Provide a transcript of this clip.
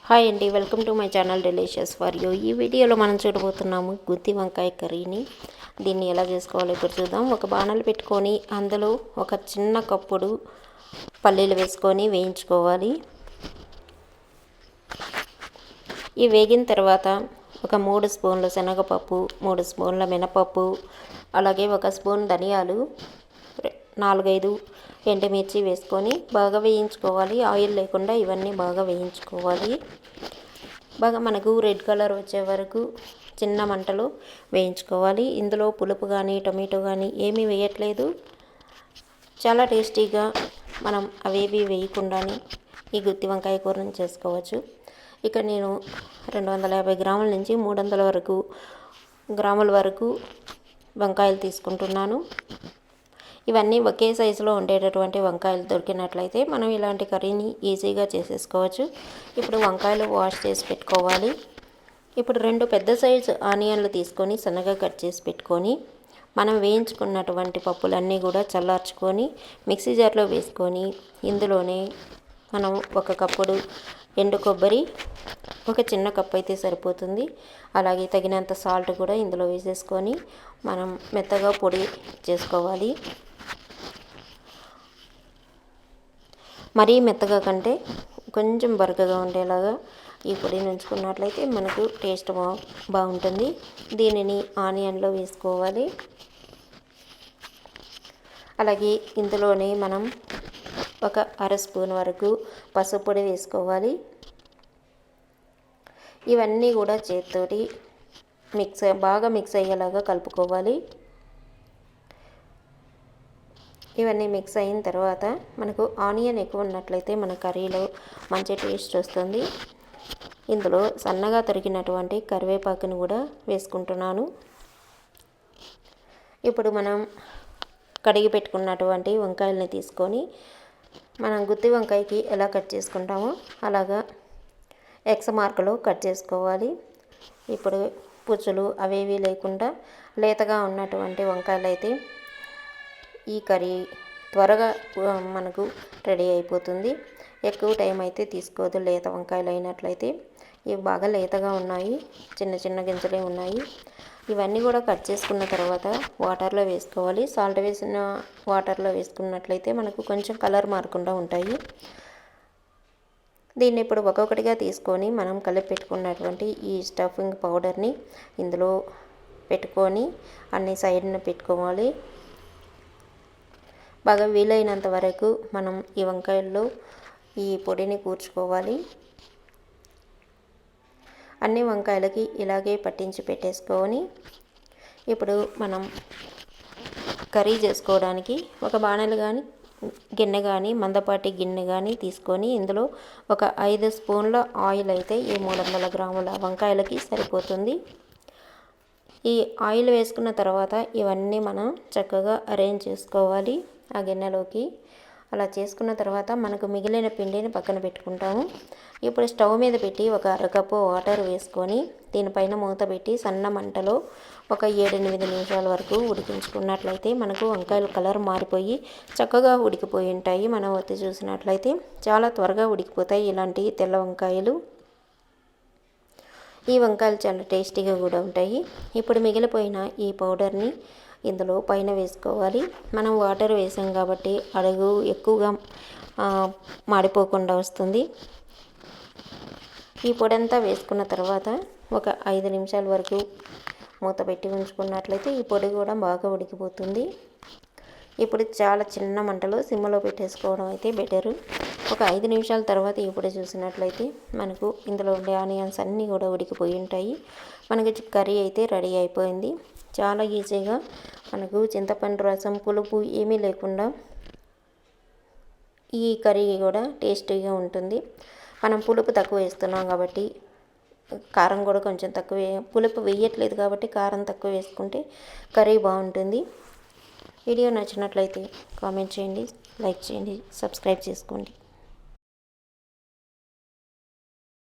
Hi అండి, welcome to my channel delicious for you. ఈ వీడియోలో మనం చూడబోతున్నాము గుత్తి వంకాయ కర్రీని. దీన్ని ఎలా చేసుకోవాలో ఇప్పుడు చూద్దాం. ఒక బాణలు పెట్టుకొని అందులో ఒక చిన్న కప్పుడు పల్లీలు వేసుకొని వేయించుకోవాలి. ఈ వేగిన తర్వాత ఒక 3 స్పూన్ల శనగపప్పు, 3 స్పూన్ల మినపప్పు, అలాగే 1 స్పూన్ ధనియాలు, 4-5 ఎండుమిర్చి వేసుకొని బాగా వేయించుకోవాలి. ఆయిల్ లేకుండా ఇవన్నీ బాగా వేయించుకోవాలి. బాగా మనకు రెడ్ కలర్ వచ్చే వరకు చిన్న మంటలో వేయించుకోవాలి. ఇందులో పులుపు కానీ టొమాటో కానీ ఏమీ వేయట్లేదు. చాలా టేస్టీగా మనం అవేవి వేయకుండానే ఈ గుత్తి వంకాయ కూరని చేసుకోవచ్చు. ఇక నేను 250 గ్రాముల నుంచి 300 గ్రాముల వరకు వంకాయలు తీసుకుంటున్నాను. ఇవన్నీ ఒకే సైజులో ఉండేటటువంటి వంకాయలు దొరికినట్లయితే మనం ఇలాంటి కర్రీని ఈజీగా చేసేసుకోవచ్చు. ఇప్పుడు వంకాయలు వాష్ చేసి పెట్టుకోవాలి. ఇప్పుడు 2 పెద్ద సైజు ఆనియన్లు తీసుకొని సన్నగా కట్ చేసి పెట్టుకొని మనం వేయించుకున్నటువంటి పప్పులన్నీ కూడా చల్లార్చుకొని మిక్సీ జార్లో వేసుకొని ఇందులోనే మనం 1 కప్పుడు ఎండు కొబ్బరి, ఒక చిన్న కప్ అయితే సరిపోతుంది. అలాగే తగినంత సాల్ట్ కూడా ఇందులో వేసేసుకొని మనం మెత్తగా పొడి చేసుకోవాలి. మరీ మెత్తగా కంటే కొంచెం బరకగా ఉండేలాగా ఈ పొడిని ఉంచుకున్నట్లయితే మనకు టేస్ట్ బాగుంటుంది. దీనిని ఆనియన్లో వేసుకోవాలి. అలాగే ఇందులోనే మనం ఒక 1/2 స్పూన్ వరకు పసుపు పొడి వేసుకోవాలి. ఇవన్నీ కూడా చేతితోటి బాగా మిక్స్ అయ్యేలాగా కలుపుకోవాలి. ఇవన్నీ మిక్స్ అయిన తర్వాత మనకు ఆనియన్ ఎక్కువ ఉన్నట్లయితే మన కర్రీలో మంచి టేస్ట్ వస్తుంది. ఇందులో సన్నగా తరిగినటువంటి కరివేపాకుని కూడా వేసుకుంటున్నాను. ఇప్పుడు మనం కడిగి పెట్టుకున్నటువంటి వంకాయలని తీసుకొని మనం గుత్తి వంకాయకి ఎలా కట్ చేసుకుంటామో అలాగా ఎక్స్ మార్కులో కట్ చేసుకోవాలి. ఇప్పుడు పుచ్చులు అవేవి లేకుండా లేతగా ఉన్నటువంటి వంకాయలు అయితే ఈ కర్రీ త్వరగా మనకు రెడీ అయిపోతుంది. ఎక్కువ టైం అయితే తీసుకోదు. లేత వంకాయలు అయినట్లయితే ఇవి బాగా లేతగా ఉన్నాయి, చిన్న చిన్న గింజలే ఉన్నాయి. ఇవన్నీ కూడా కట్ చేసుకున్న తర్వాత వాటర్లో వేసుకోవాలి. సాల్ట్ వేసిన వాటర్లో వేసుకున్నట్లయితే మనకు కొంచెం కలర్ మారకుండా ఉంటాయి. దీన్ని ఇప్పుడు ఒక్కొక్కటిగా తీసుకొని మనం కలిపి పెట్టుకున్నటువంటి ఈ స్టఫింగ్ పౌడర్ని ఇందులో పెట్టుకొని అన్ని సైడ్న పెట్టుకోవాలి. బాగా వీలైనంత వరకు మనం ఈ వంకాయల్లో ఈ పొడిని కూర్చుకోవాలి. అన్ని వంకాయలకి ఇలాగే పట్టించి పెట్టేసుకొని ఇప్పుడు మనం కర్రీ చేసుకోవడానికి ఒక బాణలు కానీ గిన్నె కానీ మందపాటి గిన్నె కానీ తీసుకొని ఇందులో ఒక 5 స్పూన్ల ఆయిల్ అయితే ఈ 300 గ్రాముల వంకాయలకి సరిపోతుంది. ఈ ఆయిల్ వేసుకున్న తర్వాత ఇవన్నీ మనం చక్కగా అరేంజ్ చేసుకోవాలి ఆ గిన్నెలోకి. అలా చేసుకున్న తర్వాత మనకు మిగిలిన పిండిని పక్కన పెట్టుకుంటాము. ఇప్పుడు స్టవ్ మీద పెట్టి ఒక 1/2 కప్పు వాటర్ వేసుకొని దీనిపైన మూత పెట్టి సన్న మంటలో ఒక 7-8 నిమిషాల వరకు ఉడికించుకున్నట్లయితే మనకు వంకాయలు కలర్ మారిపోయి చక్కగా ఉడికిపోయి ఉంటాయి. మనం ఒత్తి చూసినట్లయితే చాలా త్వరగా ఉడికిపోతాయి ఇలాంటి తెల్ల వంకాయలు. ఈ వంకాయలు చాలా టేస్టీగా కూడా ఉంటాయి. ఇప్పుడు మిగిలిపోయిన ఈ పౌడర్ని ఇందులో పైన వేసుకోవాలి. మనం వాటర్ వేసాం కాబట్టి అడుగు ఎక్కువగా మాడిపోకుండా వస్తుంది. ఈ పొడంతా వేసుకున్న తర్వాత ఒక 5 నిమిషాల వరకు మూత పెట్టి ఉంచుకున్నట్లయితే ఈ పొడి కూడా బాగా ఉడికిపోతుంది. ఇప్పుడు చాలా చిన్న మంటలో సిమ్లో పెట్టేసుకోవడం అయితే బెటరు. ఒక 5 నిమిషాల తర్వాత ఇప్పుడు చూసినట్లయితే మనకు ఇందులో ఉండే ఆనియన్స్ అన్నీ కూడా ఉడికిపోయి ఉంటాయి. మనకి కర్రీ అయితే రెడీ అయిపోయింది. చాలా ఈజీగా మనకు చింతపండు రసం పులుపు ఏమీ లేకుండా ఈ కర్రీ కూడా టేస్టీగా ఉంటుంది. మనం పులుపు తక్కువ వేస్తున్నాం కాబట్టి కారం కూడా కొంచెం తక్కువ, పులుపు వేయట్లేదు కాబట్టి కారం తక్కువ వేసుకుంటే కర్రీ బాగుంటుంది. వీడియో నచ్చినట్లయితే కామెంట్ చేయండి, లైక్ చేయండి, సబ్స్క్రైబ్ చేసుకోండి.